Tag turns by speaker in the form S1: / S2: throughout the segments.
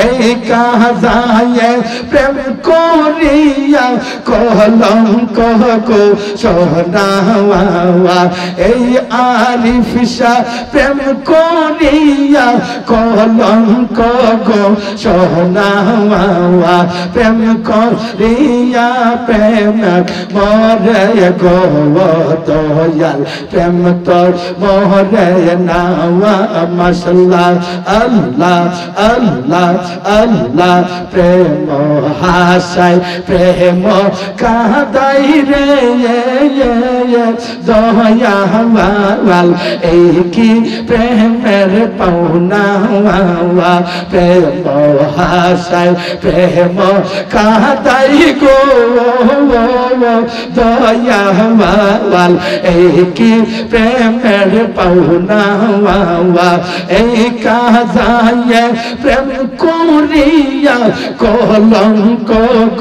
S1: এই কাজায়ে প্রেম করিয়া কলঙ্ক গো সোনাওয়া এই আরিফ শাহ প্রেম করিয়া কলঙ্ক গো সোনাওয়া প্রেম করিয়া প্রেম মরে গো দয়াল প্রেম তোর মরে নাওয়া মাশাআল্লাহ আল্লাহ আল্লাহ আল্লাহ প্রেম হাসায় প্রেম কাদাই রে দয়াল এই কি প্রেমের পাওনা প্রেম হাসায় প্রেম কাদাই গো দয়াল এই কি প্রেমের পাওনা এই কাজায়ে প্রেম করিয়া কলঙ্ক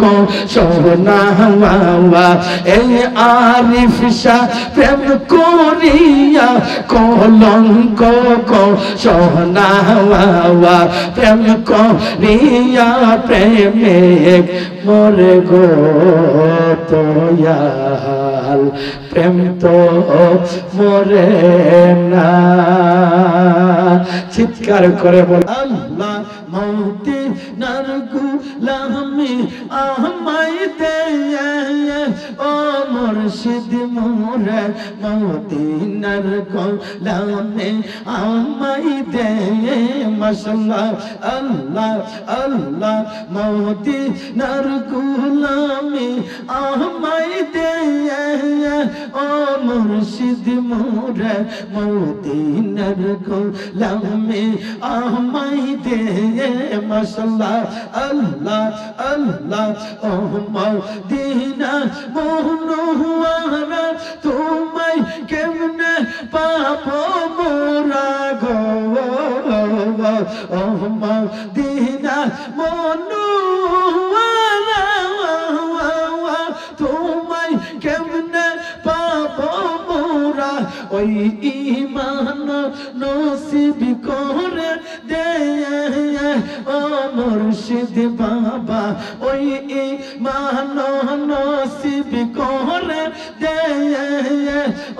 S1: গো সোনাওয়া এই আরিফ শাহ প্রেম করিয়া কলঙ্ক গো সোনাওয়া প্রেম করিয়া প্রেমিক মরে গো দয়াল প্রেম তো মরে না চিৎকার করে বল আল্লাহ মৌতি নার গুলামি আমায় দে ও মুর্শিদ মোরে মৌতি নার গুলামি আমায় দে মাশাআল্লাহ আল্লাহ আল্লাহ মৌতি নার গুলামি আমায় দে ও মুর্শিদ মোরে মৌতি নার গুলামি আমায় দে মাশাআল্লাহ আল্লাহ আল্লাহ ও মদিনা মনোহরা তোমায় কেমনে পাবো মোরা গো ও মদিনা মনোহরা তোমায় কেমনে পাবো মোরা ওই ঈমান নসিব করে দে ও মুর্শিদ বাবা ওই ঈমান নসিব করে দে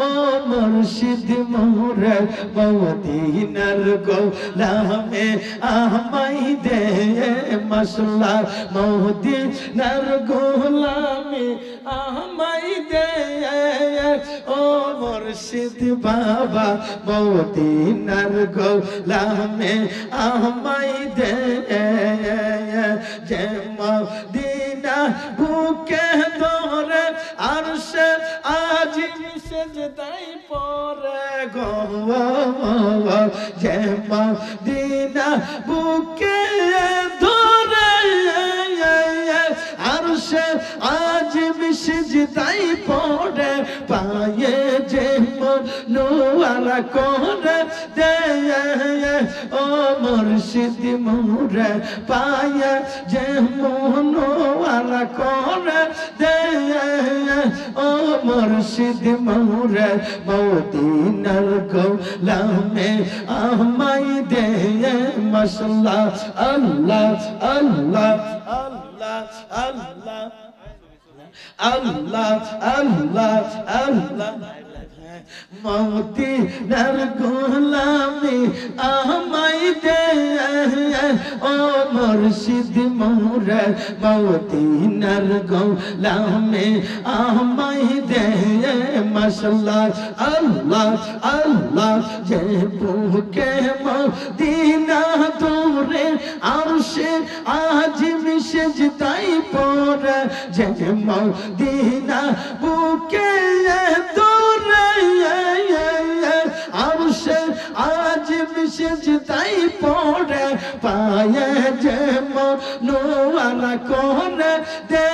S1: ও মুর্শিদ মোরে মদিনার গোলামে আমায় দে মাশাআল্লাহ মদিনার গোলামে আমায় দে ও মুর্শিদ বাবা মদিনার গোলামে আমায় দে যে মদিনা বুকে ধরে আরশে আজিম সেজদায় পড়ে গো যে মদিনা বুকে ধরে আরশে আজিম সেজদায় পড়ে পায়ে যে মনোয়ারা করে দে ও মুর্শিদ মোরে পায়ে যে মনোয়ারা করে দে ও মুর্শিদ মোরে মদিনার গোলামে আমায় দে মাশাআল্লাহ আল্লাহ আল্লাহ আল্লাহ আল্লাহ আল্লাহ আল্লাহ আল্লাহ মদিনার গোলামি আমায় দে ও মুর্শিদ মোরে মদিনার গোলামি আমায় দে মাশাআল্লাহ আল্লাহ আল্লাহ যে বুকে মদিনা তোরে আরশে আজিম সেজদায় পড়ে যে মদিনা বুকে তোরে আরশে আজিম সেজদায় পড়ে পায়ে যে মনোয়ারা করে দে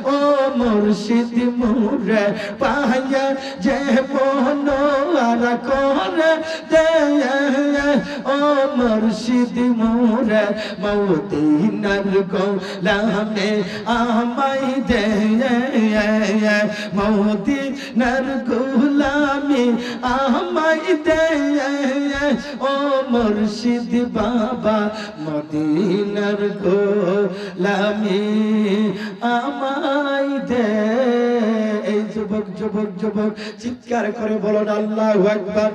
S1: ও মুর্শিদ মোরে পায়ে যে মনোয়ারা করে দে ও মুর্শিদ মোরে মদিনার গোলামে আমায় দে মদিনার গোলামি আমায় দে ও মুর্শিদ বাবা মদিনার গোলামি আমায় দে। এই যুবক যুবক যুবক চিৎকার করে বলুন আল্লাহু আকবার।